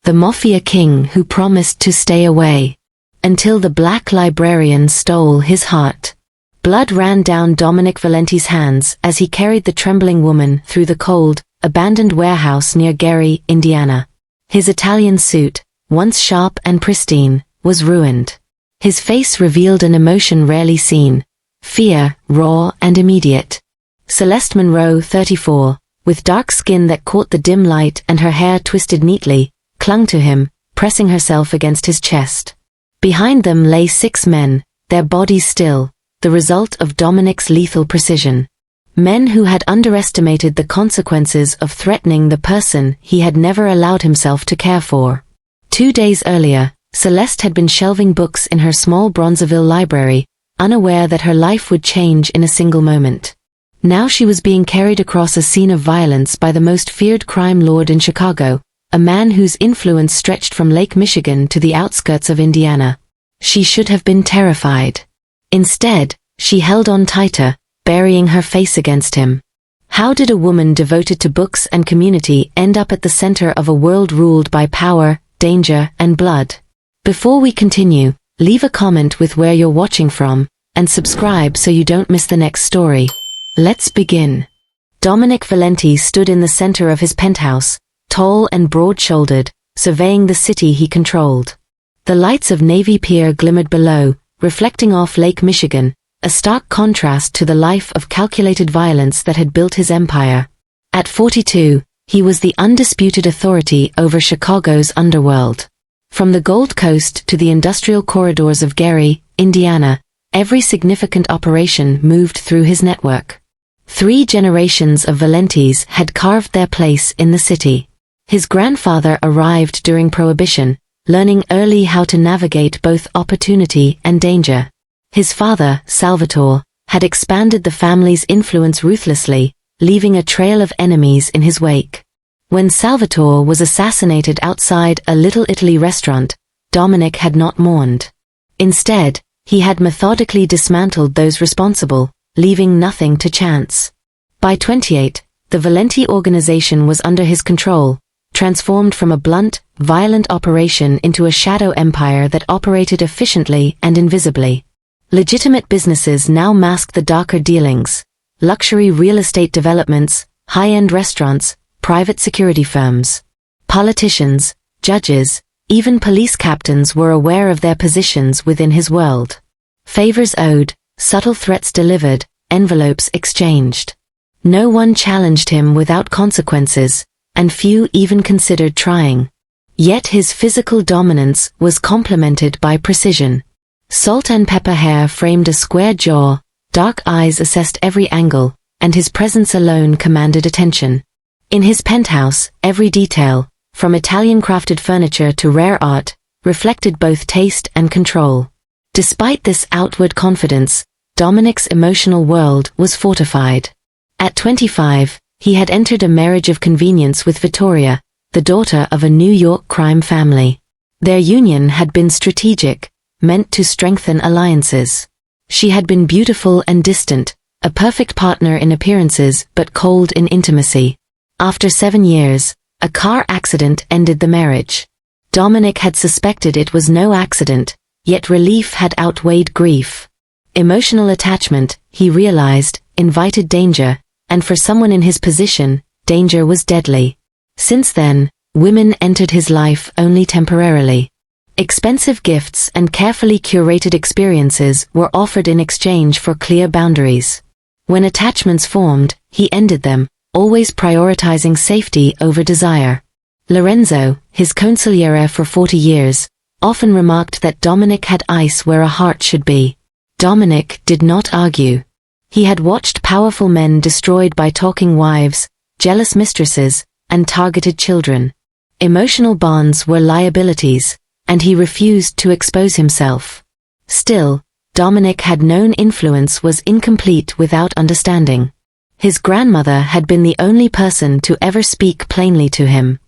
the Mafia king who promised to stay away until the Black Librarian stole his heart. Blood ran down Dominic Valenti's hands as he carried the trembling woman through the cold, abandoned warehouse near Gary, Indiana. His Italian suit, once sharp and pristine, was ruined. His face revealed an emotion rarely seen, fear, raw and immediate. Celeste Monroe, 34, with dark skin that caught the dim light and her hair twisted neatly, clung to him, pressing herself against his chest. Behind them lay 6 men, their bodies still, the result of Dominic's lethal precision. Men who had underestimated the consequences of threatening the person he had never allowed himself to care for. 2 days earlier, Celeste had been shelving books in her small Bronzeville library, unaware that her life would change in a single moment. Now she was being carried across a scene of violence by the most feared crime lord in Chicago, a man whose influence stretched from Lake Michigan to the outskirts of Indiana. She should have been terrified. Instead, she held on tighter, burying her face against him. How did a woman devoted to books and community end up at the center of a world ruled by power, danger, and blood? Before we continue, leave a comment with where you're watching from, and subscribe so you don't miss the next story. Let's begin. Dominic Valenti stood in the center of his penthouse, tall and broad-shouldered, surveying the city he controlled. The lights of Navy Pier glimmered below, reflecting off Lake Michigan, a stark contrast to the life of calculated violence that had built his empire. At 42, he was the undisputed authority over Chicago's underworld. From the Gold Coast to the industrial corridors of Gary, Indiana, every significant operation moved through his network. 3 generations of Valentis had carved their place in the city. His grandfather arrived during Prohibition, learning early how to navigate both opportunity and danger. His father, Salvatore, had expanded the family's influence ruthlessly, leaving a trail of enemies in his wake. When Salvatore was assassinated outside a Little Italy restaurant, Dominic had not mourned. Instead, he had methodically dismantled those responsible, leaving nothing to chance. By 28, the Valenti organization was under his control, transformed from a blunt, violent operation into a shadow empire that operated efficiently and invisibly. Legitimate businesses now masked the darker dealings: luxury real estate developments, high-end restaurants, private security firms. Politicians, judges, even police captains were aware of their positions within his world. Favors owed, subtle threats delivered, envelopes exchanged. No one challenged him without consequences, and few even considered trying. Yet his physical dominance was complemented by precision. Salt and pepper hair framed a square jaw, dark eyes assessed every angle, and his presence alone commanded attention. In his penthouse, every detail, from Italian-crafted furniture to rare art, reflected both taste and control. Despite this outward confidence, Dominic's emotional world was fortified. At 25, he had entered a marriage of convenience with Vittoria, the daughter of a New York crime family. Their union had been strategic, meant to strengthen alliances. She had been beautiful and distant, a perfect partner in appearances but cold in intimacy. After 7 years, a car accident ended the marriage. Dominic had suspected it was no accident, yet relief had outweighed grief. Emotional attachment, he realized, invited danger, and for someone in his position, danger was deadly. Since then, women entered his life only temporarily. Expensive gifts and carefully curated experiences were offered in exchange for clear boundaries. When attachments formed, he ended them, always prioritizing safety over desire. Lorenzo, his consigliere for 40 years, often remarked that Dominic had ice where a heart should be. Dominic did not argue. He had watched powerful men destroyed by talking wives, jealous mistresses, and targeted children. Emotional bonds were liabilities, and he refused to expose himself. Still, Dominic had known influence was incomplete without understanding. His grandmother had been the only person to ever speak plainly to him.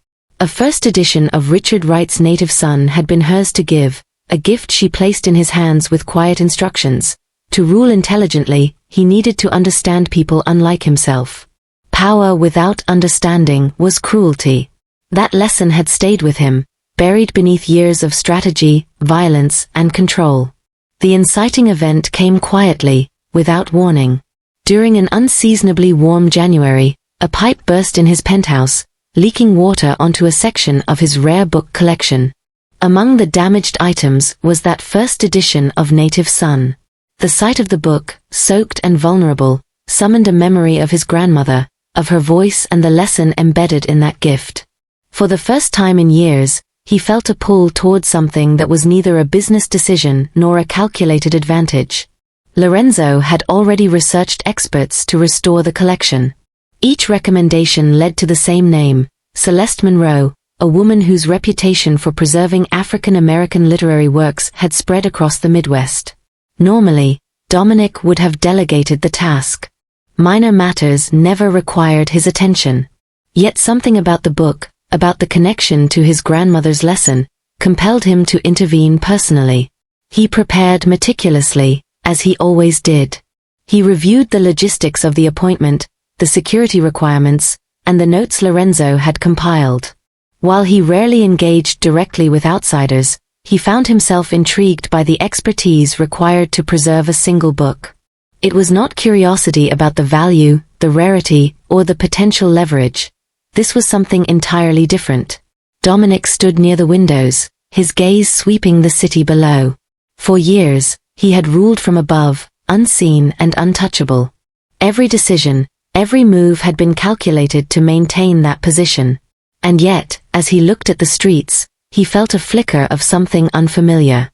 A first edition of Richard Wright's Native Son had been hers to give, a gift she placed in his hands with quiet instructions. To rule intelligently, he needed to understand people unlike himself. Power without understanding was cruelty. That lesson had stayed with him, buried beneath years of strategy, violence, and control. The inciting event came quietly, without warning. During an unseasonably warm January, a pipe burst in his penthouse, leaking water onto a section of his rare book collection. Among the damaged items was that first edition of Native Son. The sight of the book, soaked and vulnerable, summoned a memory of his grandmother, of her voice and the lesson embedded in that gift. For the first time in years, he felt a pull toward something that was neither a business decision nor a calculated advantage. Lorenzo had already researched experts to restore the collection. Each recommendation led to the same name, Celeste Monroe, a woman whose reputation for preserving African American literary works had spread across the Midwest. Normally, Dominic would have delegated the task. Minor matters never required his attention. Yet something about the book, about the connection to his grandmother's lesson, compelled him to intervene personally. He prepared meticulously, as he always did. He reviewed the logistics of the appointment, the security requirements, and the notes Lorenzo had compiled. While he rarely engaged directly with outsiders, he found himself intrigued by the expertise required to preserve a single book. It was not curiosity about the value, the rarity, or the potential leverage. This was something entirely different. Dominic stood near the windows, his gaze sweeping the city below. For years, he had ruled from above, unseen and untouchable. Every decision, every move had been calculated to maintain that position. And yet, as he looked at the streets, he felt a flicker of something unfamiliar.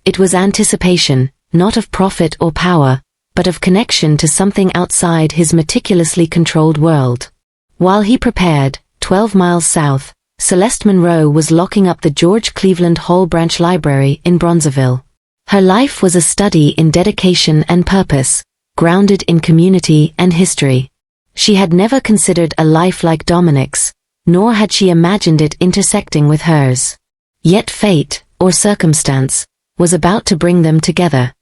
It was anticipation, not of profit or power, but of connection to something outside his meticulously controlled world. While he prepared, 12 miles south, Celeste Monroe was locking up the George Cleveland Hall Branch Library in Bronzeville. Her life was a study in dedication and purpose, grounded in community and history. She had never considered a life like Dominic's, nor had she imagined it intersecting with hers. Yet fate, or circumstance, was about to bring them together.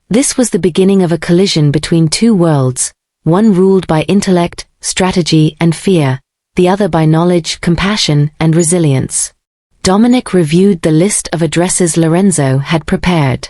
This was the beginning of a collision between two worlds, one ruled by intellect, strategy, and fear, the other by knowledge, compassion, and resilience. Dominic reviewed the list of addresses Lorenzo had prepared.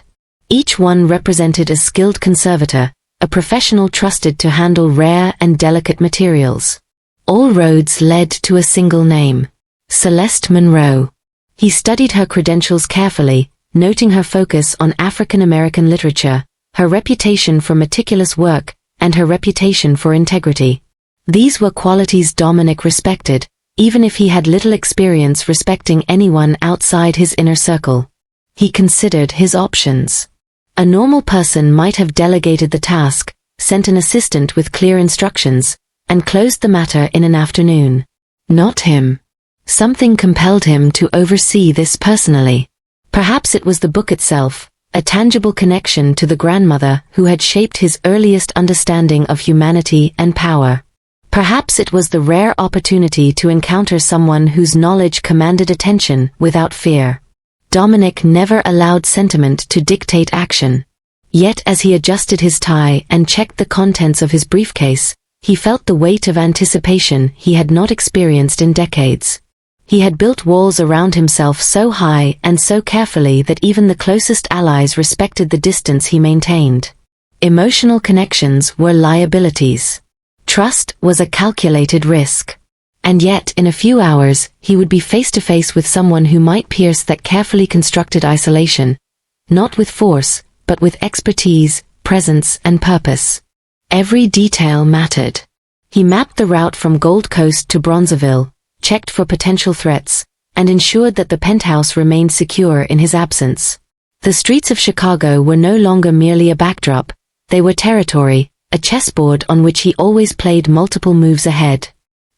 Each one represented a skilled conservator, a professional trusted to handle rare and delicate materials. All roads led to a single name: Celeste Monroe. He studied her credentials carefully, noting her focus on African American literature, her reputation for meticulous work, and her reputation for integrity. These were qualities Dominic respected, even if he had little experience respecting anyone outside his inner circle. He considered his options. A normal person might have delegated the task, sent an assistant with clear instructions, and closed the matter in an afternoon. Not him. Something compelled him to oversee this personally. Perhaps it was the book itself, a tangible connection to the grandmother who had shaped his earliest understanding of humanity and power. Perhaps it was the rare opportunity to encounter someone whose knowledge commanded attention without fear. Dominic never allowed sentiment to dictate action. Yet as he adjusted his tie and checked the contents of his briefcase, he felt the weight of anticipation he had not experienced in decades. He had built walls around himself so high and so carefully that even the closest allies respected the distance he maintained. Emotional connections were liabilities. Trust was a calculated risk. And yet, in a few hours, he would be face to face with someone who might pierce that carefully constructed isolation, not with force, but with expertise, presence, and purpose. Every detail mattered. He mapped the route from Gold Coast to Bronzeville, checked for potential threats, and ensured that the penthouse remained secure in his absence. The streets of Chicago were no longer merely a backdrop, they were territory, a chessboard on which he always played multiple moves ahead.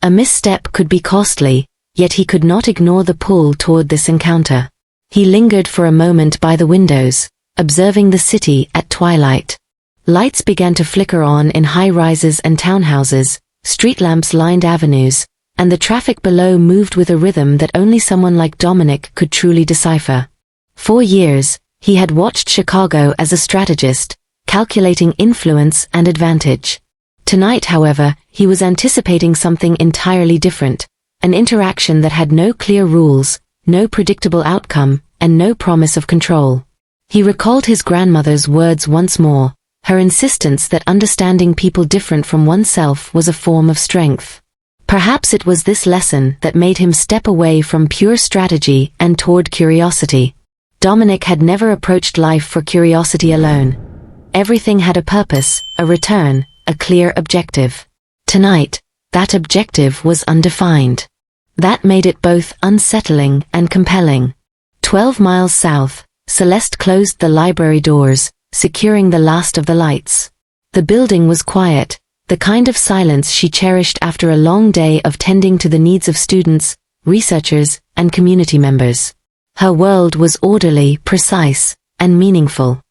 A misstep could be costly, yet he could not ignore the pull toward this encounter. He lingered for a moment by the windows, observing the city at twilight. Lights began to flicker on in high-rises and townhouses, street lamps lined avenues, and the traffic below moved with a rhythm that only someone like Dominic could truly decipher. For years, he had watched Chicago as a strategist, calculating influence and advantage. Tonight, however, he was anticipating something entirely different, an interaction that had no clear rules, no predictable outcome, and no promise of control. He recalled his grandmother's words once more, her insistence that understanding people different from oneself was a form of strength. Perhaps it was this lesson that made him step away from pure strategy and toward curiosity. Dominic had never approached life for curiosity alone. Everything had a purpose, a return, a clear objective. Tonight, that objective was undefined. That made it both unsettling and compelling. 12 miles south, Celeste closed the library doors, securing the last of the lights. The building was quiet, the kind of silence she cherished after a long day of tending to the needs of students, researchers, and community members. Her world was orderly, precise, and meaningful.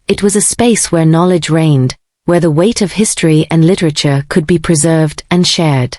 It was a space where knowledge reigned, where the weight of history and literature could be preserved and shared.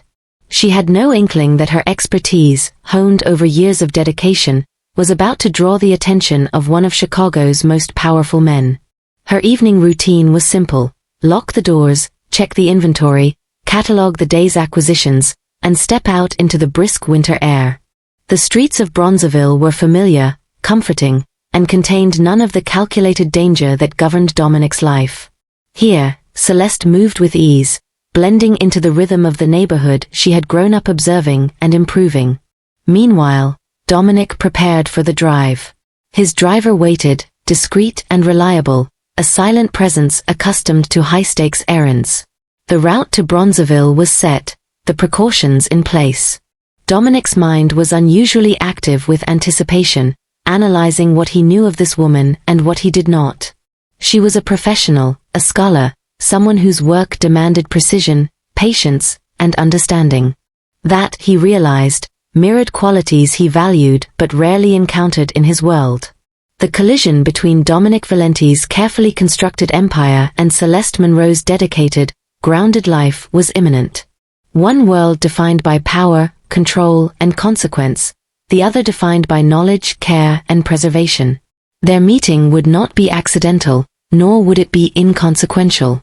She had no inkling that her expertise, honed over years of dedication, was about to draw the attention of one of Chicago's most powerful men. Her evening routine was simple: lock the doors, check the inventory, catalog the day's acquisitions, and step out into the brisk winter air. The streets of Bronzeville were familiar, comforting, and contained none of the calculated danger that governed Dominic's life. Here, Celeste moved with ease, blending into the rhythm of the neighborhood she had grown up observing and improving. Meanwhile, Dominic prepared for the drive. His driver waited, discreet and reliable, a silent presence accustomed to high-stakes errands. The route to Bronzeville was set, the precautions in place. Dominic's mind was unusually active with anticipation, analyzing what he knew of this woman and what he did not. She was a professional, a scholar, someone whose work demanded precision, patience, and understanding. That, he realized, mirrored qualities he valued but rarely encountered in his world. The collision between Dominic Valenti's carefully constructed empire and Celeste Monroe's dedicated, grounded life was imminent. One world defined by power, control, and consequence, the other defined by knowledge, care, and preservation. Their meeting would not be accidental, nor would it be inconsequential.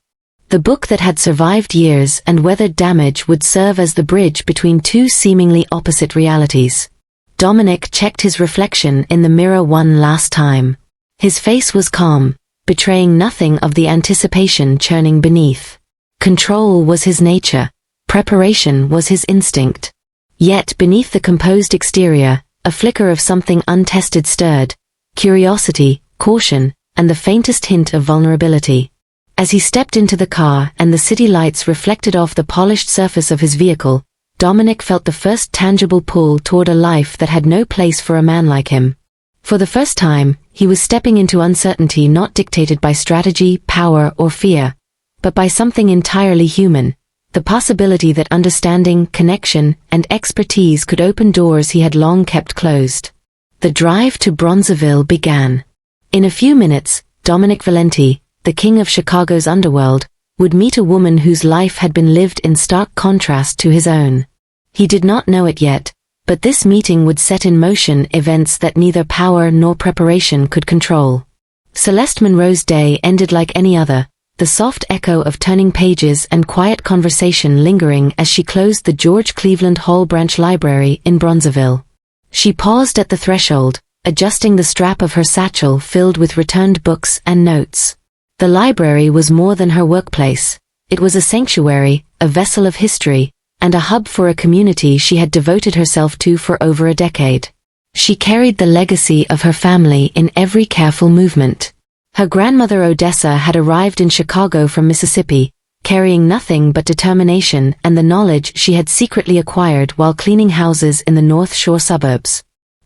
The book that had survived years and weathered damage would serve as the bridge between two seemingly opposite realities. Dominic checked his reflection in the mirror one last time. His face was calm, betraying nothing of the anticipation churning beneath. Control was his nature, preparation was his instinct. Yet beneath the composed exterior, a flicker of something untested stirred: curiosity, caution, and the faintest hint of vulnerability. As he stepped into the car and the city lights reflected off the polished surface of his vehicle, Dominic felt the first tangible pull toward a life that had no place for a man like him. For the first time, he was stepping into uncertainty not dictated by strategy, power, or fear, but by something entirely human: the possibility that understanding, connection, and expertise could open doors he had long kept closed. The drive to Bronzeville began. In a few minutes, Dominic Valenti, the king of Chicago's underworld, would meet a woman whose life had been lived in stark contrast to his own. He did not know it yet, but this meeting would set in motion events that neither power nor preparation could control. Celeste Monroe's day ended like any other, the soft echo of turning pages and quiet conversation lingering as she closed the George Cleveland Hall Branch Library in Bronzeville. She paused at the threshold, adjusting the strap of her satchel filled with returned books and notes. The library was more than her workplace. It was a sanctuary, a vessel of history, and a hub for a community she had devoted herself to for over a decade. She carried the legacy of her family in every careful movement. Her grandmother Odessa had arrived in Chicago from Mississippi, carrying nothing but determination and the knowledge she had secretly acquired while cleaning houses in the North Shore suburbs.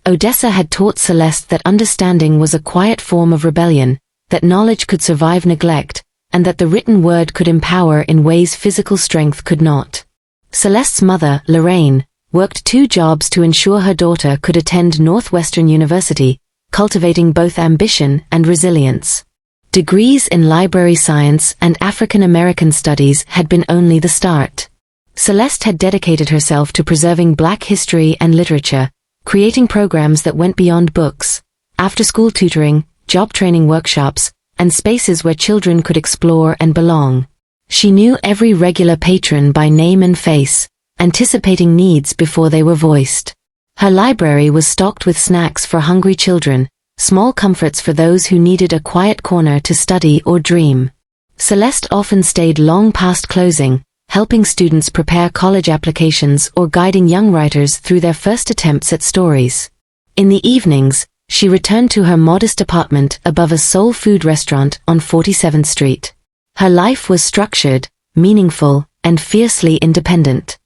Odessa had taught Celeste that understanding was a quiet form of rebellion, that knowledge could survive neglect, and that the written word could empower in ways physical strength could not. Celeste's mother, Lorraine, worked 2 jobs to ensure her daughter could attend Northwestern University, cultivating both ambition and resilience. Degrees in library science and African American studies had been only the start. Celeste had dedicated herself to preserving Black history and literature, creating programs that went beyond books: after-school tutoring, job training workshops, and spaces where children could explore and belong. She knew every regular patron by name and face, anticipating needs before they were voiced. Her library was stocked with snacks for hungry children, small comforts for those who needed a quiet corner to study or dream. Celeste often stayed long past closing, helping students prepare college applications or guiding young writers through their first attempts at stories. In the evenings, she returned to her modest apartment above a soul food restaurant on 47th Street. Her life was structured, meaningful, and fiercely independent.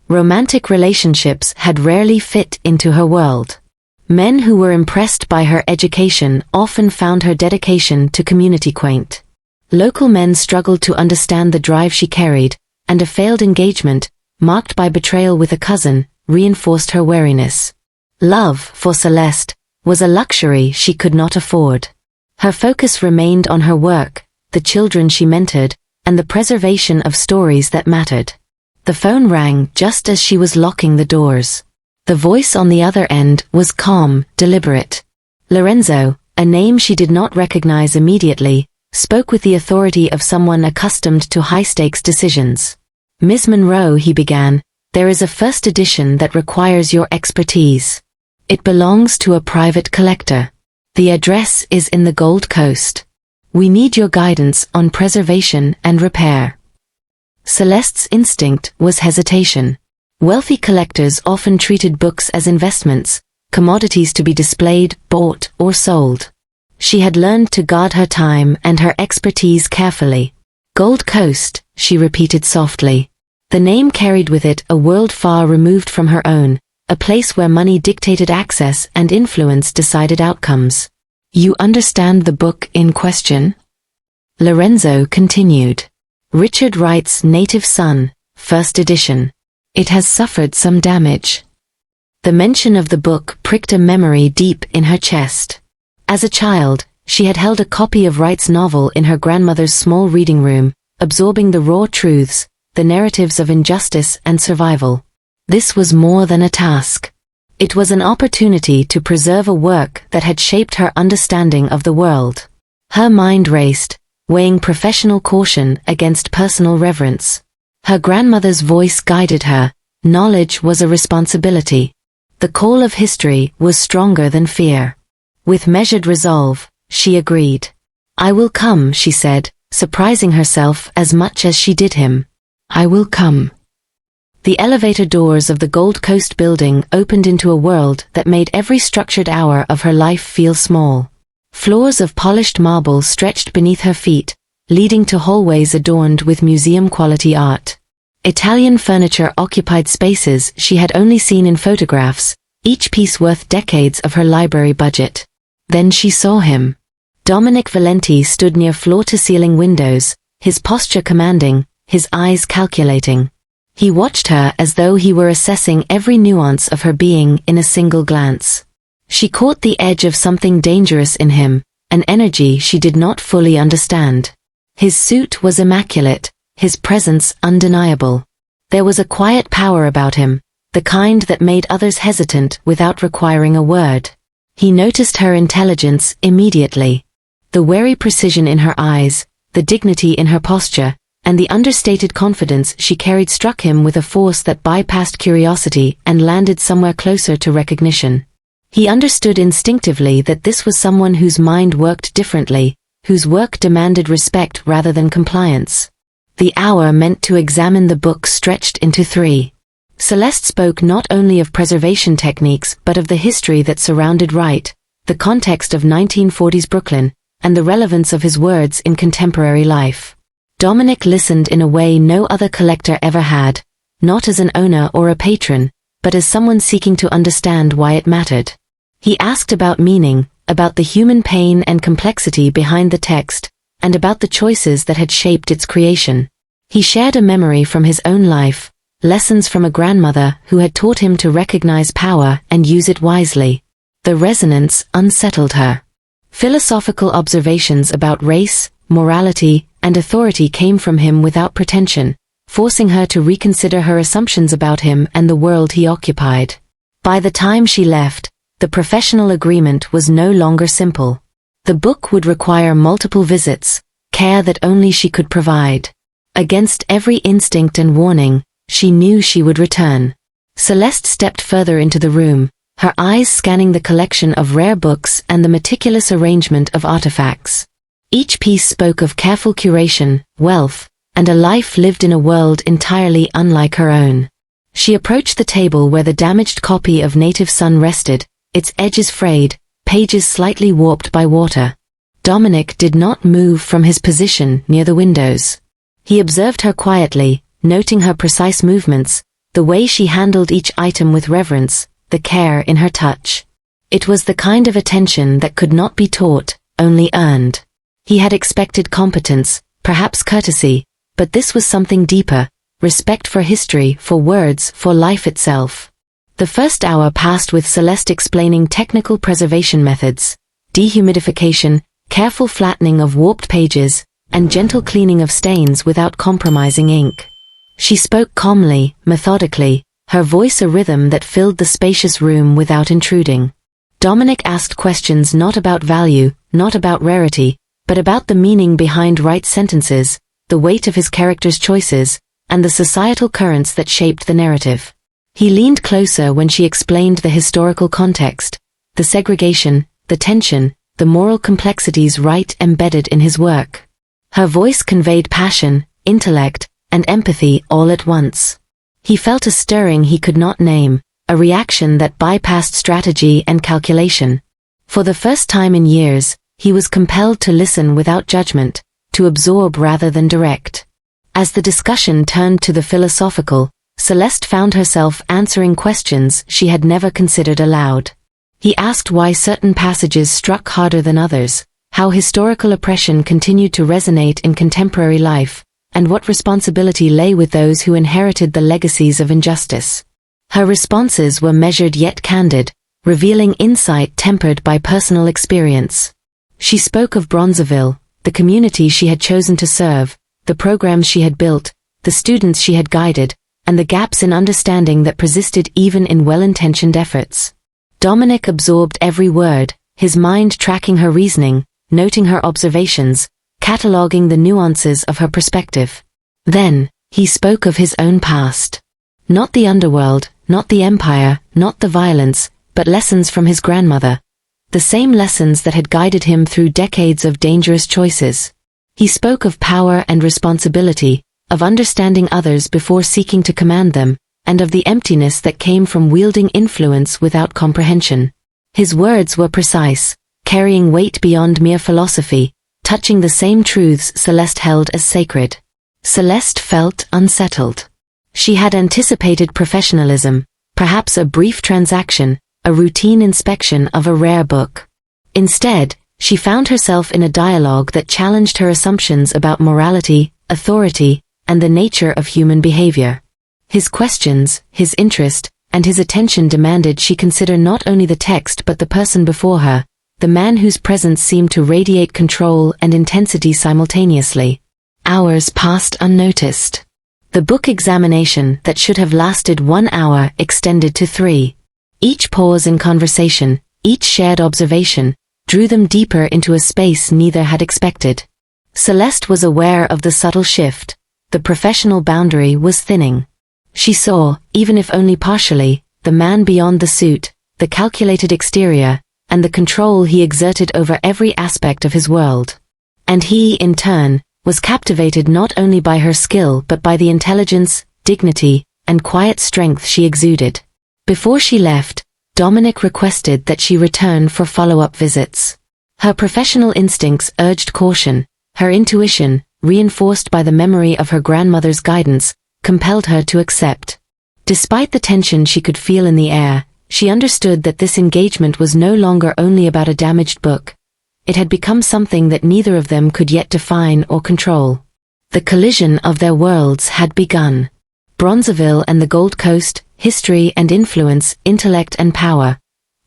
Romantic relationships had rarely fit into her world. Men who were impressed by her education often found her dedication to community quaint. Local men struggled to understand the drive she carried, and a failed engagement, marked by betrayal with a cousin, reinforced her wariness. Love, for Celeste, was a luxury she could not afford. Her focus remained on her work, the children she mentored, and the preservation of stories that mattered. The phone rang just as she was locking the doors. The voice on the other end was calm, deliberate. Lorenzo, a name she did not recognize immediately, spoke with the authority of someone accustomed to high-stakes decisions. "Ms. Monroe," he began, "there is a first edition that requires your expertise. It belongs to a private collector. The address is in the Gold Coast. We need your guidance on preservation and repair." Celeste's instinct was hesitation. Wealthy collectors often treated books as investments, commodities to be displayed, bought, or sold. She had learned to guard her time and her expertise carefully. "Gold Coast," she repeated softly. The name carried with it a world far removed from her own, a place where money dictated access and influence decided outcomes. "You understand the book in question?" Lorenzo continued. "Richard Wright's Native Son, first edition. It has suffered some damage." The mention of the book pricked a memory deep in her chest. As a child, she had held a copy of Wright's novel in her grandmother's small reading room, absorbing the raw truths, the narratives of injustice and survival. This was more than a task. It was an opportunity to preserve a work that had shaped her understanding of the world. Her mind raced, weighing professional caution against personal reverence. Her grandmother's voice guided her. Knowledge was a responsibility. The call of history was stronger than fear. With measured resolve, she agreed. "I will come," she said, surprising herself as much as she did him. "I will come." The elevator doors of the Gold Coast building opened into a world that made every structured hour of her life feel small. Floors of polished marble stretched beneath her feet, leading to hallways adorned with museum-quality art. Italian furniture occupied spaces she had only seen in photographs, each piece worth decades of her library budget. Then she saw him. Dominic Valenti stood near floor-to-ceiling windows, his posture commanding, his eyes calculating. He watched her as though he were assessing every nuance of her being in a single glance. She caught the edge of something dangerous in him, an energy she did not fully understand. His suit was immaculate, his presence undeniable. There was a quiet power about him, the kind that made others hesitant without requiring a word. He noticed her intelligence immediately. The wary precision in her eyes, the dignity in her posture, and the understated confidence she carried struck him with a force that bypassed curiosity and landed somewhere closer to recognition. He understood instinctively that this was someone whose mind worked differently, whose work demanded respect rather than compliance. The hour meant to examine the book stretched into 3. Celeste spoke not only of preservation techniques but of the history that surrounded Wright, the context of 1940s Brooklyn, and the relevance of his words in contemporary life. Dominic listened in a way no other collector ever had, not as an owner or a patron, but as someone seeking to understand why it mattered. He asked about meaning, about the human pain and complexity behind the text, and about the choices that had shaped its creation. He shared a memory from his own life, lessons from a grandmother who had taught him to recognize power and use it wisely. The resonance unsettled her. Philosophical observations about race, morality, and authority came from him without pretension, forcing her to reconsider her assumptions about him and the world he occupied. By the time she left, the professional agreement was no longer simple. The book would require multiple visits, care that only she could provide. Against every instinct and warning, she knew she would return. Celeste stepped further into the room, her eyes scanning the collection of rare books and the meticulous arrangement of artifacts. Each piece spoke of careful curation, wealth, and a life lived in a world entirely unlike her own. She approached the table where the damaged copy of Native Son rested, its edges frayed, pages slightly warped by water. Dominic did not move from his position near the windows. He observed her quietly, noting her precise movements, the way she handled each item with reverence, the care in her touch. It was the kind of attention that could not be taught, only earned. He had expected competence, perhaps courtesy, but this was something deeper, respect for history, for words, for life itself. The first hour passed with Celeste explaining technical preservation methods, dehumidification, careful flattening of warped pages, and gentle cleaning of stains without compromising ink. She spoke calmly, methodically, her voice a rhythm that filled the spacious room without intruding. Dominic asked questions not about value, not about rarity, but about the meaning behind right sentences, the weight of his character's choices, and the societal currents that shaped the narrative. He leaned closer when she explained the historical context, the segregation, the tension, the moral complexities right embedded in his work. Her voice conveyed passion, intellect, and empathy all at once. He felt a stirring he could not name, a reaction that bypassed strategy and calculation. For the first time in years, he was compelled to listen without judgment, to absorb rather than direct. As the discussion turned to the philosophical, Celeste found herself answering questions she had never considered aloud. He asked why certain passages struck harder than others, how historical oppression continued to resonate in contemporary life, and what responsibility lay with those who inherited the legacies of injustice. Her responses were measured yet candid, revealing insight tempered by personal experience. She spoke of Bronzeville, the community she had chosen to serve, the programs she had built, the students she had guided, and the gaps in understanding that persisted even in well-intentioned efforts. Dominic absorbed every word, his mind tracking her reasoning, noting her observations, cataloging the nuances of her perspective. Then, he spoke of his own past. Not the underworld, not the empire, not the violence, but lessons from his grandmother. The same lessons that had guided him through decades of dangerous choices. He spoke of power and responsibility, of understanding others before seeking to command them, and of the emptiness that came from wielding influence without comprehension. His words were precise, carrying weight beyond mere philosophy, touching the same truths Celeste held as sacred. Celeste felt unsettled. She had anticipated professionalism, perhaps a brief transaction, a routine inspection of a rare book. Instead, she found herself in a dialogue that challenged her assumptions about morality, authority, and the nature of human behavior. His questions, his interest, and his attention demanded she consider not only the text but the person before her, the man whose presence seemed to radiate control and intensity simultaneously. Hours passed unnoticed. The book examination that should have lasted 1 hour extended to 3. Each pause in conversation, each shared observation, drew them deeper into a space neither had expected. Celeste was aware of the subtle shift. The professional boundary was thinning. She saw, even if only partially, the man beyond the suit, the calculated exterior, and the control he exerted over every aspect of his world. And he, in turn, was captivated not only by her skill but by the intelligence, dignity, and quiet strength she exuded. Before she left, Dominic requested that she return for follow-up visits. Her professional instincts urged caution, her intuition, reinforced by the memory of her grandmother's guidance, compelled her to accept. Despite the tension she could feel in the air, she understood that this engagement was no longer only about a damaged book. It had become something that neither of them could yet define or control. The collision of their worlds had begun. Bronzeville and the Gold Coast, history and influence, intellect and power,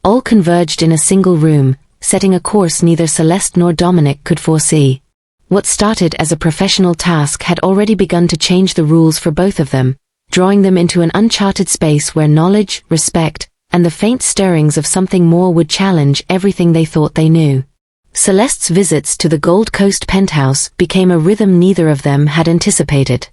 all converged in a single room, setting a course neither Celeste nor Dominic could foresee. What started as a professional task had already begun to change the rules for both of them, drawing them into an uncharted space where knowledge, respect, and the faint stirrings of something more would challenge everything they thought they knew. Celeste's visits to the Gold Coast penthouse became a rhythm neither of them had anticipated.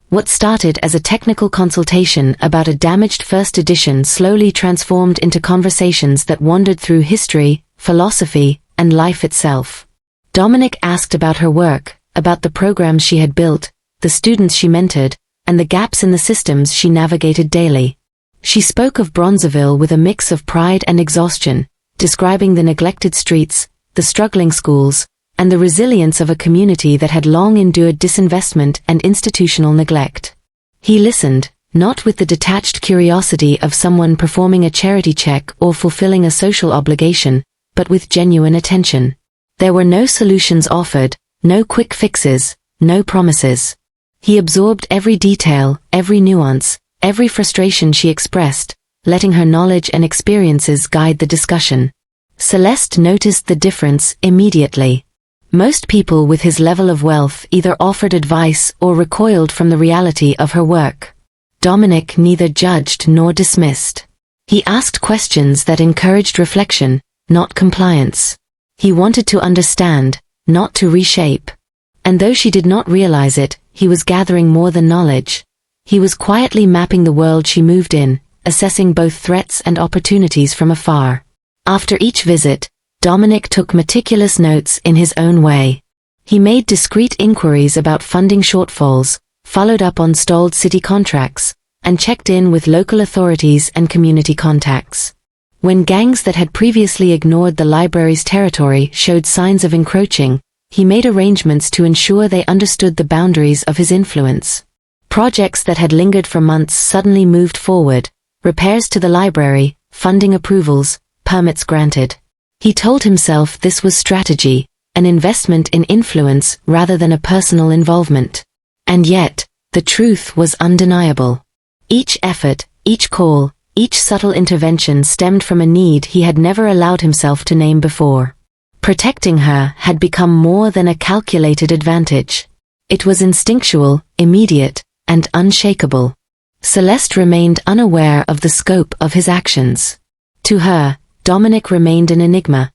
What started as a technical consultation about a damaged first edition slowly transformed into conversations that wandered through history, philosophy, and life itself. Dominic asked about her work, about the programs she had built, the students she mentored, and the gaps in the systems she navigated daily. She spoke of Bronzeville with a mix of pride and exhaustion, describing the neglected streets, the struggling schools, and the resilience of a community that had long endured disinvestment and institutional neglect. He listened, not with the detached curiosity of someone performing a charity check or fulfilling a social obligation, but with genuine attention. There were no solutions offered, no quick fixes, no promises. He absorbed every detail, every nuance, every frustration she expressed, letting her knowledge and experiences guide the discussion. Celeste noticed the difference immediately. Most people with his level of wealth either offered advice or recoiled from the reality of her work. Dominic neither judged nor dismissed. He asked questions that encouraged reflection, not compliance. He wanted to understand, not to reshape. And though she did not realize it, he was gathering more than knowledge. He was quietly mapping the world she moved in, assessing both threats and opportunities from afar. After each visit, Dominic took meticulous notes in his own way. He made discreet inquiries about funding shortfalls, followed up on stalled city contracts, and checked in with local authorities and community contacts. When gangs that had previously ignored the library's territory showed signs of encroaching, he made arrangements to ensure they understood the boundaries of his influence. Projects that had lingered for months suddenly moved forward, repairs to the library, funding approvals, permits granted. He told himself this was strategy, an investment in influence rather than a personal involvement. And yet, the truth was undeniable. Each effort, each call, each subtle intervention stemmed from a need he had never allowed himself to name before. Protecting her had become more than a calculated advantage. It was instinctual, immediate, and unshakable. Celeste remained unaware of the scope of his actions. To her, Dominic remained an enigma,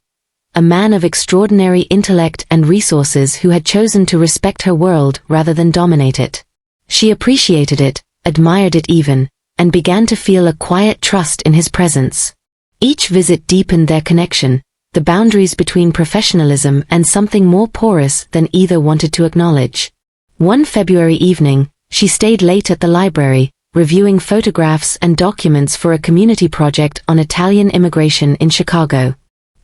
a man of extraordinary intellect and resources who had chosen to respect her world rather than dominate it. She appreciated it, admired it even, and began to feel a quiet trust in his presence. Each visit deepened their connection, the boundaries between professionalism and something more porous than either wanted to acknowledge. One February evening, she stayed late at the library, reviewing photographs and documents for a community project on Italian immigration in Chicago.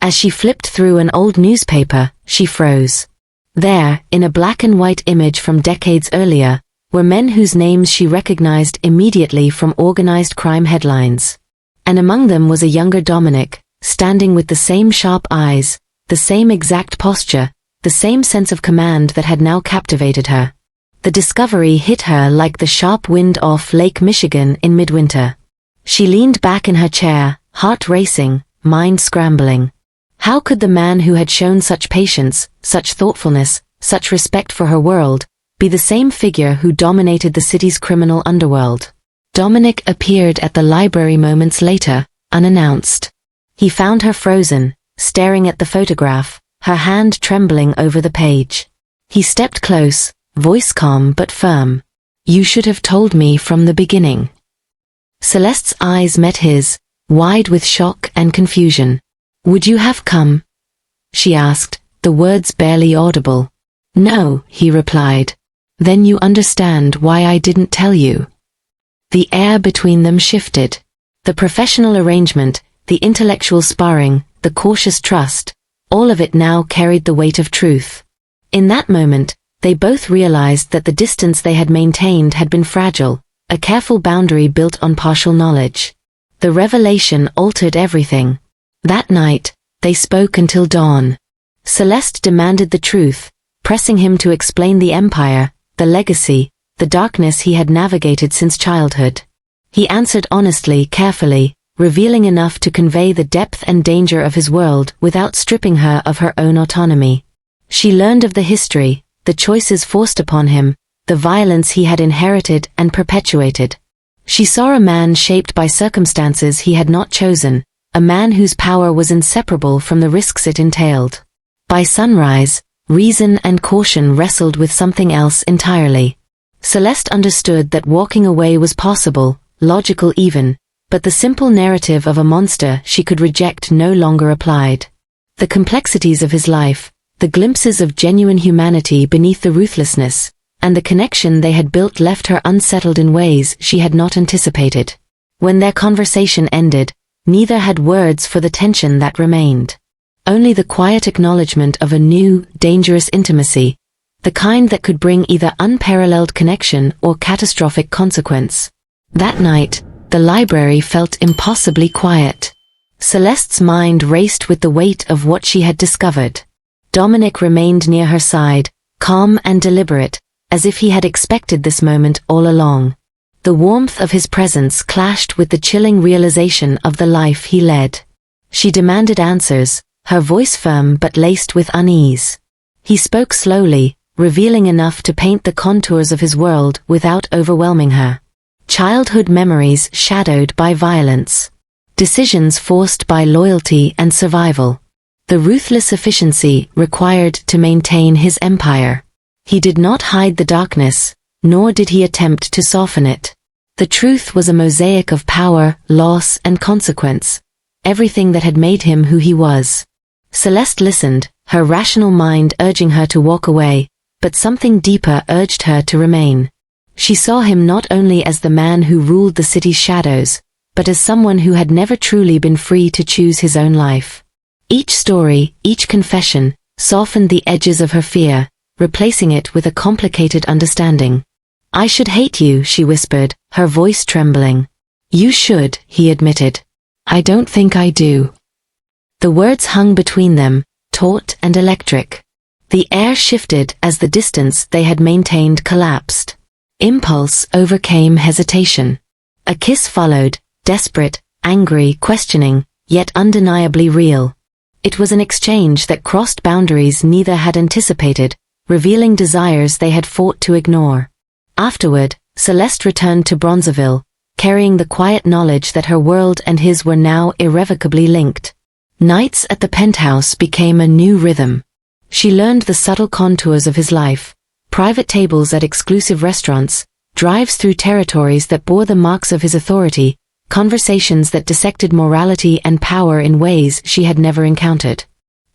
As she flipped through an old newspaper, she froze. There, in a black and white image from decades earlier, were men whose names she recognized immediately from organized crime headlines. And among them was a younger Dominic, standing with the same sharp eyes, the same exact posture, the same sense of command that had now captivated her. The discovery hit her like the sharp wind off Lake Michigan in midwinter. She leaned back in her chair, heart racing, mind scrambling. How could the man who had shown such patience, such thoughtfulness, such respect for her world, be the same figure who dominated the city's criminal underworld? Dominic appeared at the library moments later, unannounced. He found her frozen, staring at the photograph, her hand trembling over the page. He stepped close, voice calm but firm. "You should have told me from the beginning." Celeste's eyes met his, wide with shock and confusion. "Would you have come?" she asked, the words barely audible. "No," he replied. "Then you understand why I didn't tell you." The air between them shifted. The professional arrangement, the intellectual sparring, the cautious trust, all of it now carried the weight of truth. In that moment, they both realized that the distance they had maintained had been fragile, a careful boundary built on partial knowledge. The revelation altered everything. That night, they spoke until dawn. Celeste demanded the truth, pressing him to explain the empire, the legacy, the darkness he had navigated since childhood. He answered honestly, carefully, revealing enough to convey the depth and danger of his world without stripping her of her own autonomy. She learned of the history, the choices forced upon him, the violence he had inherited and perpetuated. She saw a man shaped by circumstances he had not chosen, a man whose power was inseparable from the risks it entailed. By sunrise, reason and caution wrestled with something else entirely. Celeste understood that walking away was possible, logical even, but the simple narrative of a monster she could reject no longer applied. The complexities of his life, the glimpses of genuine humanity beneath the ruthlessness, and the connection they had built left her unsettled in ways she had not anticipated. When their conversation ended, neither had words for the tension that remained. Only the quiet acknowledgement of a new, dangerous intimacy, the kind that could bring either unparalleled connection or catastrophic consequence. That night, the library felt impossibly quiet. Celeste's mind raced with the weight of what she had discovered. Dominic remained near her side, calm and deliberate, as if he had expected this moment all along. The warmth of his presence clashed with the chilling realization of the life he led. She demanded answers, her voice firm but laced with unease. He spoke slowly, revealing enough to paint the contours of his world without overwhelming her. Childhood memories shadowed by violence. Decisions forced by loyalty and survival. The ruthless efficiency required to maintain his empire. He did not hide the darkness, nor did he attempt to soften it. The truth was a mosaic of power, loss, and consequence, everything that had made him who he was. Celeste listened, her rational mind urging her to walk away, but something deeper urged her to remain. She saw him not only as the man who ruled the city's shadows, but as someone who had never truly been free to choose his own life. Each story, each confession, softened the edges of her fear, replacing it with a complicated understanding. "I should hate you," she whispered, her voice trembling. "You should," he admitted. "I don't think I do." The words hung between them, taut and electric. The air shifted as the distance they had maintained collapsed. Impulse overcame hesitation. A kiss followed, desperate, angry, questioning, yet undeniably real. It was an exchange that crossed boundaries neither had anticipated, revealing desires they had fought to ignore. Afterward, Celeste returned to Bronzeville, carrying the quiet knowledge that her world and his were now irrevocably linked. Nights at the penthouse became a new rhythm. She learned the subtle contours of his life, private tables at exclusive restaurants, drives through territories that bore the marks of his authority, conversations that dissected morality and power in ways she had never encountered.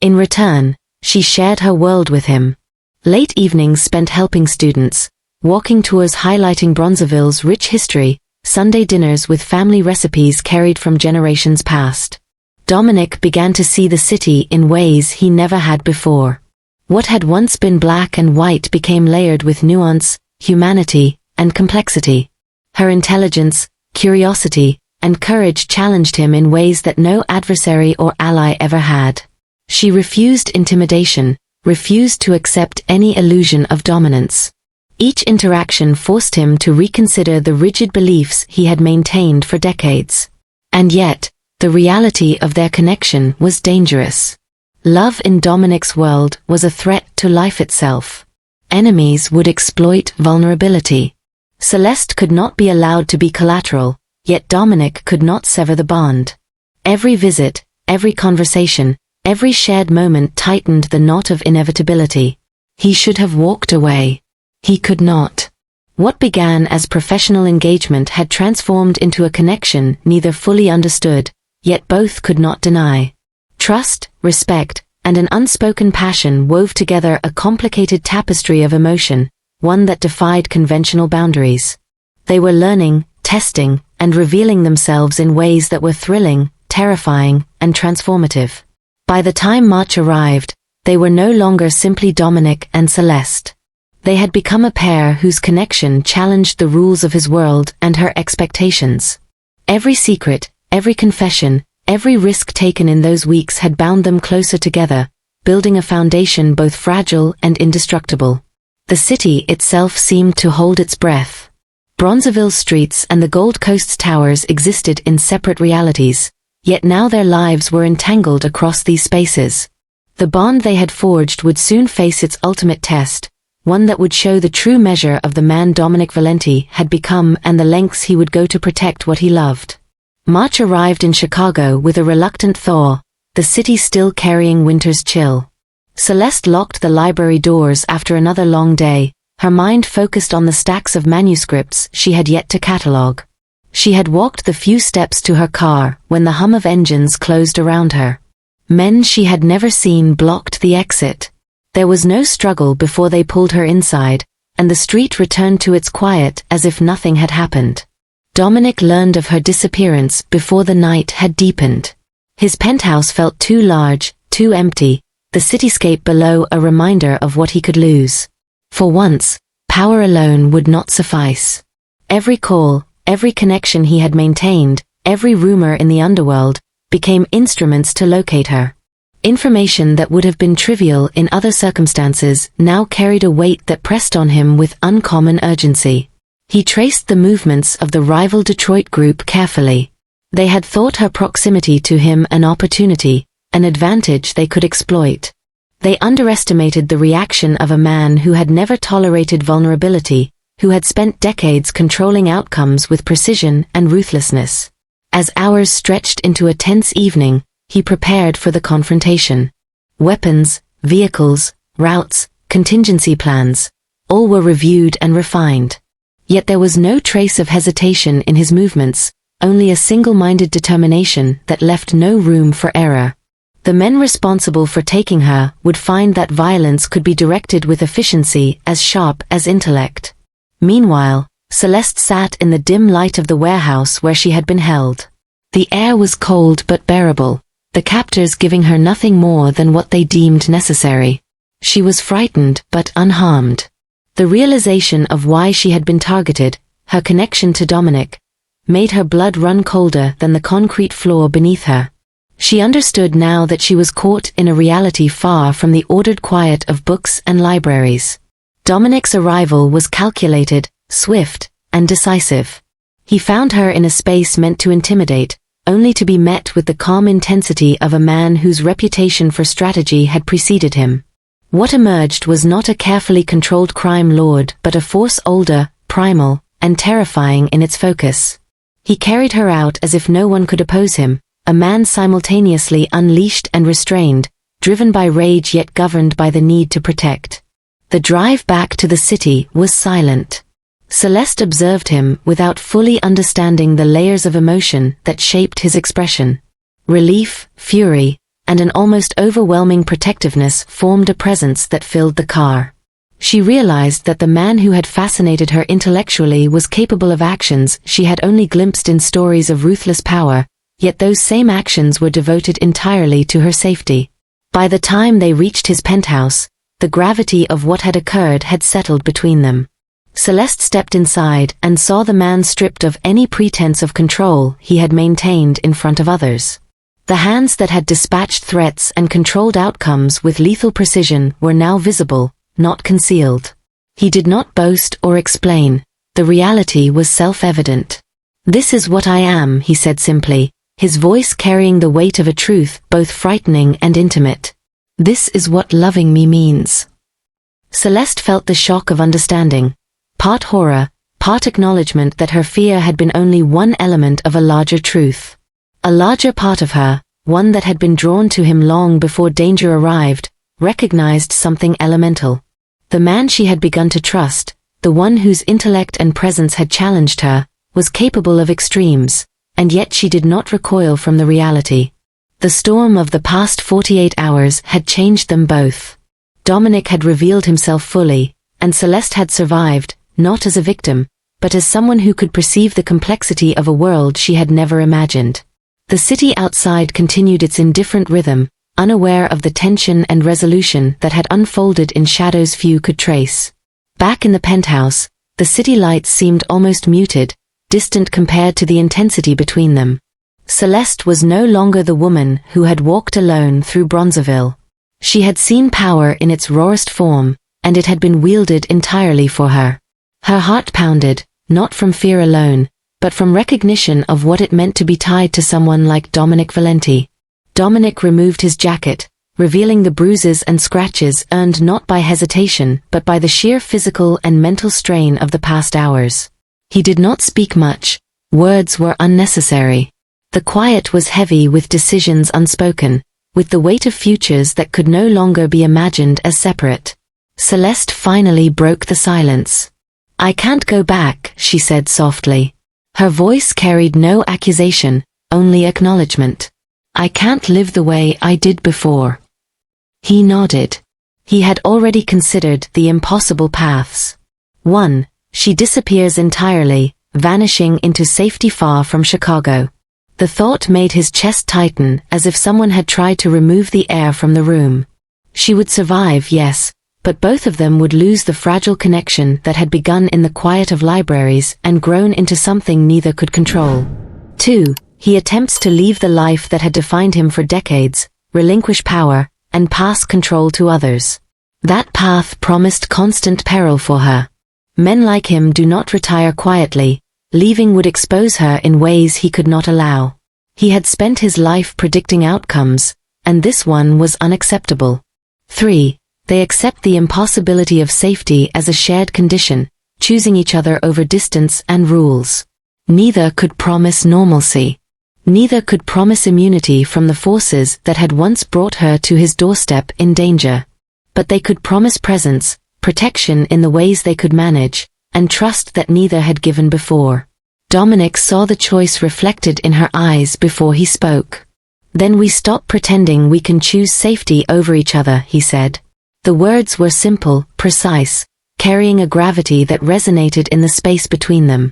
In return, she shared her world with him. Late evenings spent helping students, walking tours highlighting Bronzeville's rich history, Sunday dinners with family recipes carried from generations past. Dominic began to see the city in ways he never had before. What had once been black and white became layered with nuance, humanity, and complexity. Her intelligence, curiosity, and courage challenged him in ways that no adversary or ally ever had. She refused intimidation, refused to accept any illusion of dominance. Each interaction forced him to reconsider the rigid beliefs he had maintained for decades. And yet, the reality of their connection was dangerous. Love in Dominic's world was a threat to life itself. Enemies would exploit vulnerability. Celeste could not be allowed to be collateral, yet Dominic could not sever the bond. Every visit, every conversation, every shared moment tightened the knot of inevitability. He should have walked away. He could not. What began as professional engagement had transformed into a connection neither fully understood, yet both could not deny. Trust, respect, and an unspoken passion wove together a complicated tapestry of emotion, one that defied conventional boundaries. They were learning, testing, and revealing themselves in ways that were thrilling, terrifying, and transformative. By the time March arrived, they were no longer simply Dominic and Celeste. They had become a pair whose connection challenged the rules of his world and her expectations. Every secret, every confession, every risk taken in those weeks had bound them closer together, building a foundation both fragile and indestructible. The city itself seemed to hold its breath. Bronzeville's streets and the Gold Coast's towers existed in separate realities, yet now their lives were entangled across these spaces. The bond they had forged would soon face its ultimate test, one that would show the true measure of the man Dominic Valenti had become and the lengths he would go to protect what he loved. March arrived in Chicago with a reluctant thaw, the city still carrying winter's chill. Celeste locked the library doors after another long day, her mind focused on the stacks of manuscripts she had yet to catalogue. She had walked the few steps to her car when the hum of engines closed around her. Men she had never seen blocked the exit. There was no struggle before they pulled her inside, and the street returned to its quiet as if nothing had happened. Dominic learned of her disappearance before the night had deepened. His penthouse felt too large, too empty, the cityscape below a reminder of what he could lose. For once, power alone would not suffice. Every call, every connection he had maintained, every rumor in the underworld, became instruments to locate her. Information that would have been trivial in other circumstances now carried a weight that pressed on him with uncommon urgency. He traced the movements of the rival Detroit group carefully. They had thought her proximity to him an opportunity, an advantage they could exploit. They underestimated the reaction of a man who had never tolerated vulnerability, who had spent decades controlling outcomes with precision and ruthlessness. As hours stretched into a tense evening, he prepared for the confrontation. Weapons, vehicles, routes, contingency plans, all were reviewed and refined. Yet there was no trace of hesitation in his movements, only a single-minded determination that left no room for error. The men responsible for taking her would find that violence could be directed with efficiency as sharp as intellect. Meanwhile, Celeste sat in the dim light of the warehouse where she had been held. The air was cold but bearable, the captors giving her nothing more than what they deemed necessary. She was frightened but unharmed. The realization of why she had been targeted, her connection to Dominic, made her blood run colder than the concrete floor beneath her. She understood now that she was caught in a reality far from the ordered quiet of books and libraries. Dominic's arrival was calculated, swift, and decisive. He found her in a space meant to intimidate, only to be met with the calm intensity of a man whose reputation for strategy had preceded him. What emerged was not a carefully controlled crime lord but a force older, primal, and terrifying in its focus. He carried her out as if no one could oppose him, a man simultaneously unleashed and restrained, driven by rage yet governed by the need to protect. The drive back to the city was silent. Celeste observed him without fully understanding the layers of emotion that shaped his expression. Relief, fury, and an almost overwhelming protectiveness formed a presence that filled the car. She realized that the man who had fascinated her intellectually was capable of actions she had only glimpsed in stories of ruthless power, yet those same actions were devoted entirely to her safety. By the time they reached his penthouse, the gravity of what had occurred had settled between them. Celeste stepped inside and saw the man stripped of any pretense of control he had maintained in front of others. The hands that had dispatched threats and controlled outcomes with lethal precision were now visible, not concealed. He did not boast or explain. The reality was self-evident. "This is what I am," he said simply, his voice carrying the weight of a truth both frightening and intimate. "This is what loving me means." Celeste felt the shock of understanding, part horror, part acknowledgement that her fear had been only one element of a larger truth. A larger part of her, one that had been drawn to him long before danger arrived, recognized something elemental. The man she had begun to trust, the one whose intellect and presence had challenged her, was capable of extremes, and yet she did not recoil from the reality. The storm of the past 48 hours had changed them both. Dominic had revealed himself fully, and Celeste had survived, not as a victim, but as someone who could perceive the complexity of a world she had never imagined. The city outside continued its indifferent rhythm, unaware of the tension and resolution that had unfolded in shadows few could trace. Back in the penthouse, the city lights seemed almost muted, distant compared to the intensity between them. Celeste was no longer the woman who had walked alone through Bronzeville. She had seen power in its rawest form, and it had been wielded entirely for her. Her heart pounded, not from fear alone, but from recognition of what it meant to be tied to someone like Dominic Valenti. Dominic removed his jacket, revealing the bruises and scratches earned not by hesitation but by the sheer physical and mental strain of the past hours. He did not speak much. Words were unnecessary. The quiet was heavy with decisions unspoken, with the weight of futures that could no longer be imagined as separate. Celeste finally broke the silence. "I can't go back," she said softly. Her voice carried no accusation, only acknowledgement. "I can't live the way I did before." He nodded. He had already considered the impossible paths. 1. She disappears entirely, vanishing into safety far from Chicago. The thought made his chest tighten, as if someone had tried to remove the air from the room. She would survive, yes, but both of them would lose the fragile connection that had begun in the quiet of libraries and grown into something neither could control. 2. He attempts to leave the life that had defined him for decades, relinquish power, and pass control to others. That path promised constant peril for her. Men like him do not retire quietly. Leaving would expose her in ways he could not allow. He had spent his life predicting outcomes, and this one was unacceptable. 3. They accept the impossibility of safety as a shared condition, choosing each other over distance and rules. Neither could promise normalcy. Neither could promise immunity from the forces that had once brought her to his doorstep in danger. But they could promise presence, protection in the ways they could manage, and trust that neither had given before. Dominic saw the choice reflected in her eyes before he spoke. "Then we stop pretending we can choose safety over each other," he said. The words were simple, precise, carrying a gravity that resonated in the space between them.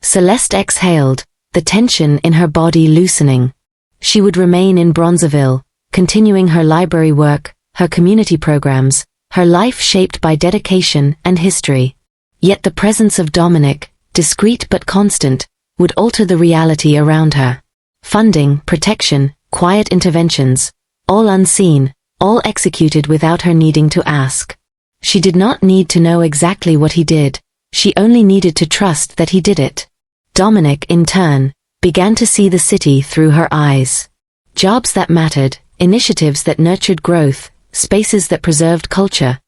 Celeste exhaled, the tension in her body loosening. She would remain in Bronzeville, continuing her library work, her community programs, her life shaped by dedication and history. Yet the presence of Dominic, discreet but constant, would alter the reality around her. Funding, protection, quiet interventions, all unseen, all executed without her needing to ask. She did not need to know exactly what he did, she only needed to trust that he did it. Dominic, in turn, began to see the city through her eyes. Jobs that mattered, initiatives that nurtured growth, spaces that preserved culture.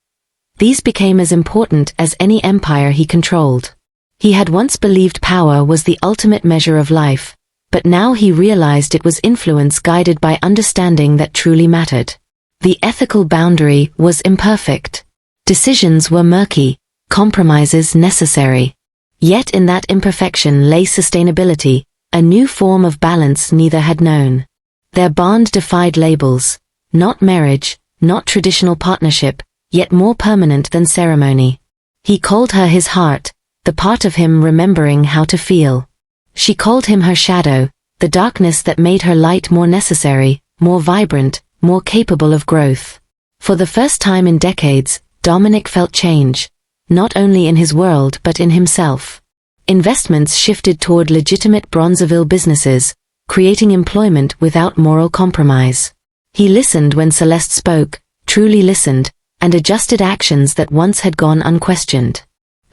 These became as important as any empire he controlled. He had once believed power was the ultimate measure of life, but now he realized it was influence guided by understanding that truly mattered. The ethical boundary was imperfect. Decisions were murky, compromises necessary. Yet in that imperfection lay sustainability, a new form of balance neither had known. Their bond defied labels, not marriage, not traditional partnership, yet more permanent than ceremony. He called her his heart, the part of him remembering how to feel. She called him her shadow, the darkness that made her light more necessary, more vibrant, more capable of growth. For the first time in decades, Dominic felt change, not only in his world but in himself. Investments shifted toward legitimate Bronzeville businesses, creating employment without moral compromise. He listened when Celeste spoke, truly listened, and adjusted actions that once had gone unquestioned.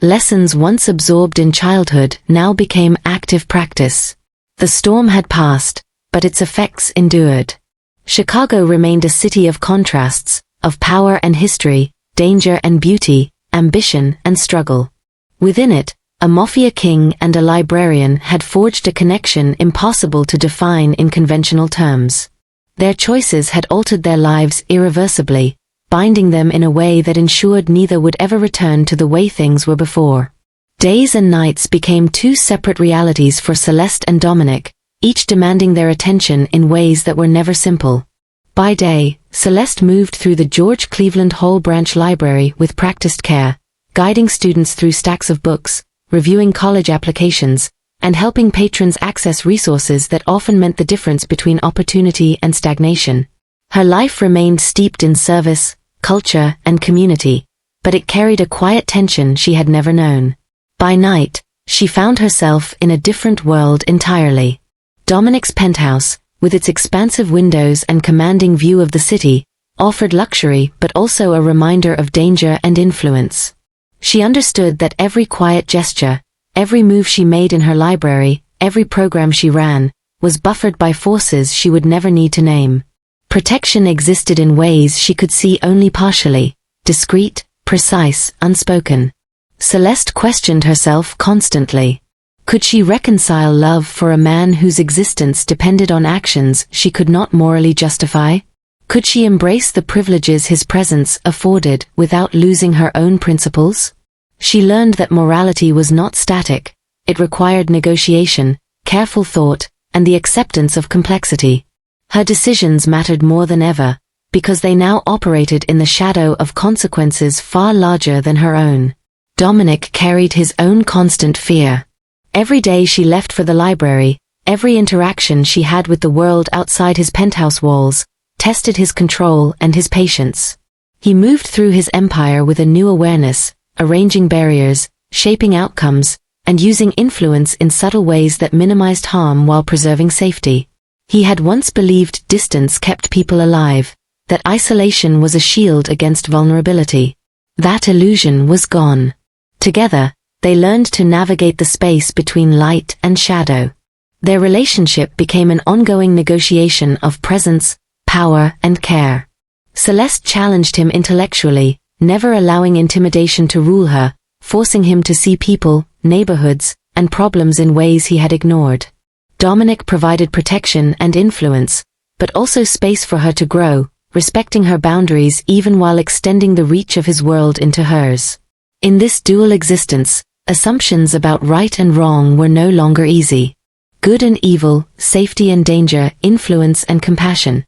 Lessons once absorbed in childhood now became active practice. The storm had passed, but its effects endured. Chicago remained a city of contrasts, of power and history, danger and beauty, ambition and struggle. Within it, a Mafia king and a librarian had forged a connection impossible to define in conventional terms. Their choices had altered their lives irreversibly, binding them in a way that ensured neither would ever return to the way things were before. Days and nights became two separate realities for Celeste and Dominic, each demanding their attention in ways that were never simple. By day, Celeste moved through the George Cleveland Hall Branch Library with practiced care, guiding students through stacks of books, reviewing college applications, and helping patrons access resources that often meant the difference between opportunity and stagnation. Her life remained steeped in service, culture, and community, but it carried a quiet tension she had never known. By night, she found herself in a different world entirely. Dominic's penthouse, with its expansive windows and commanding view of the city, offered luxury but also a reminder of danger and influence. She understood that every quiet gesture, every move she made in her library, every program she ran, was buffered by forces she would never need to name. Protection existed in ways she could see only partially, discreet, precise, unspoken. Celeste questioned herself constantly. Could she reconcile love for a man whose existence depended on actions she could not morally justify? Could she embrace the privileges his presence afforded without losing her own principles? She learned that morality was not static. It required negotiation, careful thought, and the acceptance of complexity. Her decisions mattered more than ever, because they now operated in the shadow of consequences far larger than her own. Dominic carried his own constant fear. Every day she left for the library, every interaction she had with the world outside his penthouse walls, tested his control and his patience. He moved through his empire with a new awareness, arranging barriers, shaping outcomes, and using influence in subtle ways that minimized harm while preserving safety. He had once believed distance kept people alive, that isolation was a shield against vulnerability. That illusion was gone. Together, they learned to navigate the space between light and shadow. Their relationship became an ongoing negotiation of presence, power, and care. Celeste challenged him intellectually, never allowing intimidation to rule her, forcing him to see people, neighborhoods, and problems in ways he had ignored. Dominic provided protection and influence, but also space for her to grow, respecting her boundaries even while extending the reach of his world into hers. In this dual existence, assumptions about right and wrong were no longer easy. Good and evil, safety and danger, influence and compassion.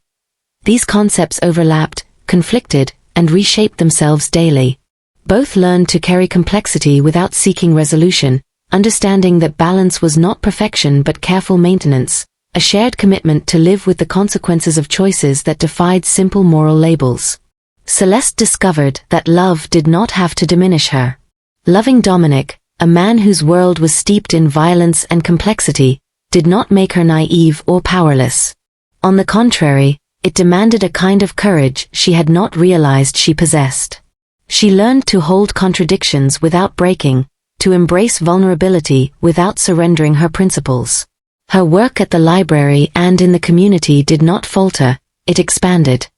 These concepts overlapped, conflicted, and reshaped themselves daily. Both learned to carry complexity without seeking resolution, understanding that balance was not perfection but careful maintenance, a shared commitment to live with the consequences of choices that defied simple moral labels. Celeste discovered that love did not have to diminish her. Loving Dominic, a man whose world was steeped in violence and complexity, did not make her naive or powerless. On the contrary, it demanded a kind of courage she had not realized she possessed. She learned to hold contradictions without breaking, to embrace vulnerability without surrendering her principles. Her work at the library and in the community did not falter, it expanded.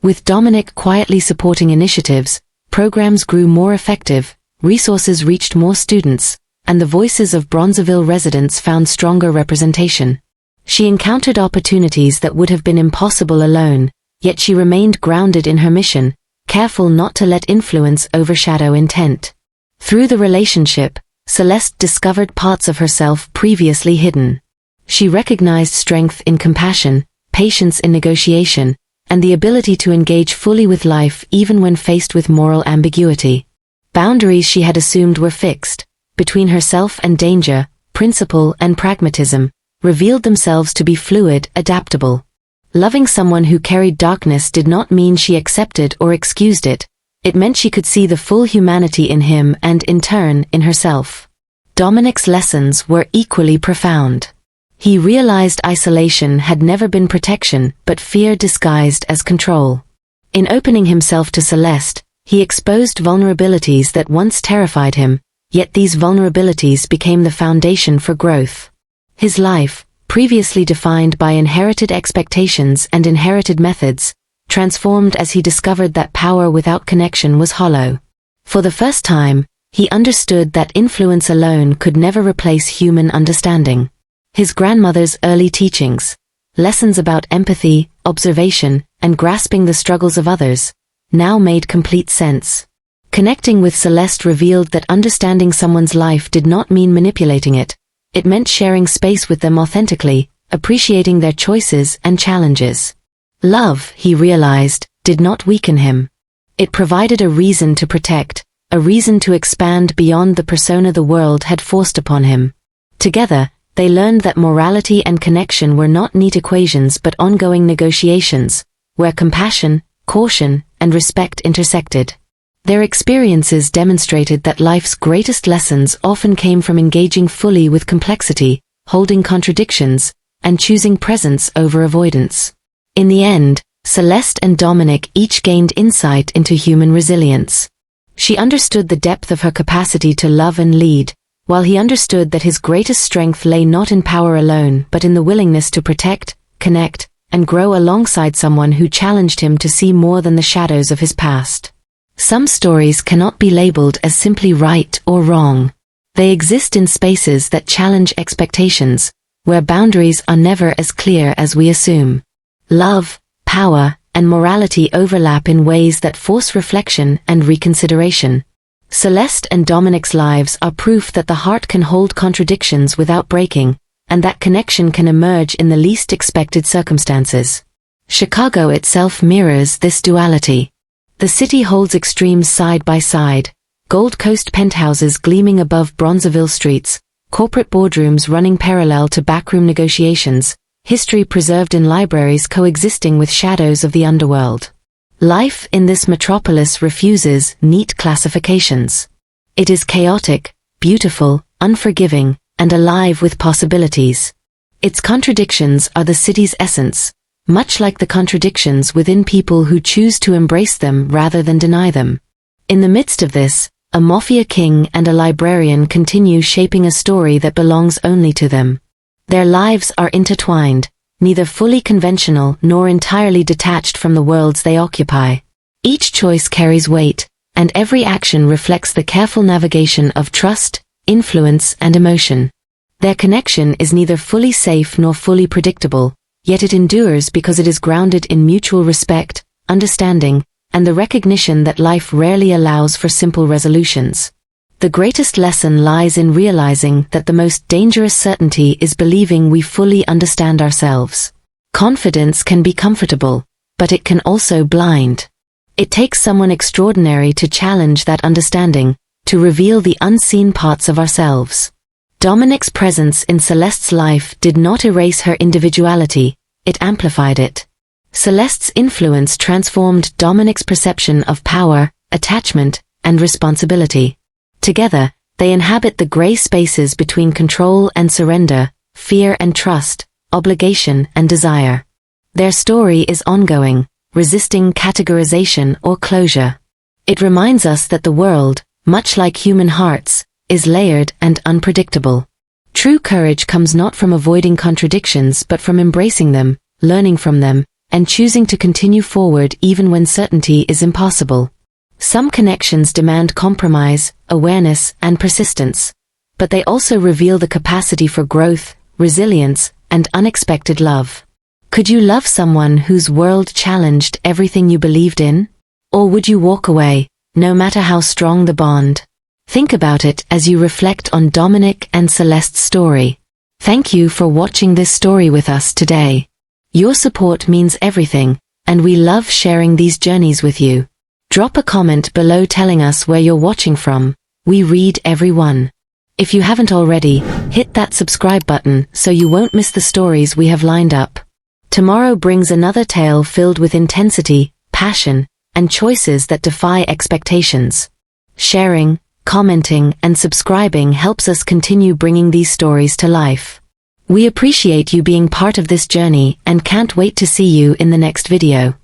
With Dominic quietly supporting initiatives, programs grew more effective, resources reached more students, and the voices of Bronzeville residents found stronger representation. She encountered opportunities that would have been impossible alone, yet she remained grounded in her mission, careful not to let influence overshadow intent. Through the relationship, Celeste discovered parts of herself previously hidden. She recognized strength in compassion, patience in negotiation, and the ability to engage fully with life even when faced with moral ambiguity. Boundaries she had assumed were fixed, between herself and danger, principle and pragmatism, revealed themselves to be fluid, adaptable. Loving someone who carried darkness did not mean she accepted or excused it. It meant she could see the full humanity in him and, in turn, in herself. Dominic's lessons were equally profound. He realized isolation had never been protection but fear disguised as control. In opening himself to Celeste, he exposed vulnerabilities that once terrified him, yet these vulnerabilities became the foundation for growth. His life, previously defined by inherited expectations and inherited methods, transformed as he discovered that power without connection was hollow. For the first time, he understood that influence alone could never replace human understanding. His grandmother's early teachings, lessons about empathy, observation, and grasping the struggles of others, now made complete sense. Connecting with Celeste revealed that understanding someone's life did not mean manipulating it. It meant sharing space with them authentically, appreciating their choices and challenges. Love, he realized, did not weaken him. It provided a reason to protect, a reason to expand beyond the persona the world had forced upon him. Together, they learned that morality and connection were not neat equations but ongoing negotiations, where compassion, caution, and respect intersected. Their experiences demonstrated that life's greatest lessons often came from engaging fully with complexity, holding contradictions, and choosing presence over avoidance. In the end, Celeste and Dominic each gained insight into human resilience. She understood the depth of her capacity to love and lead, while he understood that his greatest strength lay not in power alone but in the willingness to protect, connect, and grow alongside someone who challenged him to see more than the shadows of his past. Some stories cannot be labeled as simply right or wrong. They exist in spaces that challenge expectations, where boundaries are never as clear as we assume. Love, power, and morality overlap in ways that force reflection and reconsideration. Celeste and Dominic's lives are proof that the heart can hold contradictions without breaking, and that connection can emerge in the least expected circumstances. Chicago itself mirrors this duality. The city holds extremes side by side: Gold Coast penthouses gleaming above Bronzeville streets, corporate boardrooms running parallel to backroom negotiations, history preserved in libraries coexisting with shadows of the underworld. Life in this metropolis refuses neat classifications. It is chaotic, beautiful, unforgiving, and alive with possibilities. Its contradictions are the city's essence, much like the contradictions within people who choose to embrace them rather than deny them. In the midst of this, a Mafia king and a librarian continue shaping a story that belongs only to them. Their lives are intertwined, neither fully conventional nor entirely detached from the worlds they occupy. Each choice carries weight, and every action reflects the careful navigation of trust, influence, and emotion. Their connection is neither fully safe nor fully predictable, yet it endures because it is grounded in mutual respect, understanding, and the recognition that life rarely allows for simple resolutions. The greatest lesson lies in realizing that the most dangerous certainty is believing we fully understand ourselves. Confidence can be comfortable, but it can also blind. It takes someone extraordinary to challenge that understanding, to reveal the unseen parts of ourselves. Dominic's presence in Celeste's life did not erase her individuality, it amplified it. Celeste's influence transformed Dominic's perception of power, attachment, and responsibility. Together, they inhabit the gray spaces between control and surrender, fear and trust, obligation and desire. Their story is ongoing, resisting categorization or closure. It reminds us that the world, much like human hearts, is layered and unpredictable. True courage comes not from avoiding contradictions but from embracing them, learning from them, and choosing to continue forward even when certainty is impossible. Some connections demand compromise, awareness, and persistence, but they also reveal the capacity for growth, resilience, and unexpected love. Could you love someone whose world challenged everything you believed in? Or would you walk away, no matter how strong the bond? Think about it as you reflect on Dominic and Celeste's story. Thank you for watching this story with us today. Your support means everything, and we love sharing these journeys with you. Drop a comment below telling us where you're watching from. We read every one. If you haven't already, hit that subscribe button so you won't miss the stories we have lined up. Tomorrow brings another tale filled with intensity, passion, and choices that defy expectations. Sharing, commenting, and subscribing helps us continue bringing these stories to life. We appreciate you being part of this journey and can't wait to see you in the next video.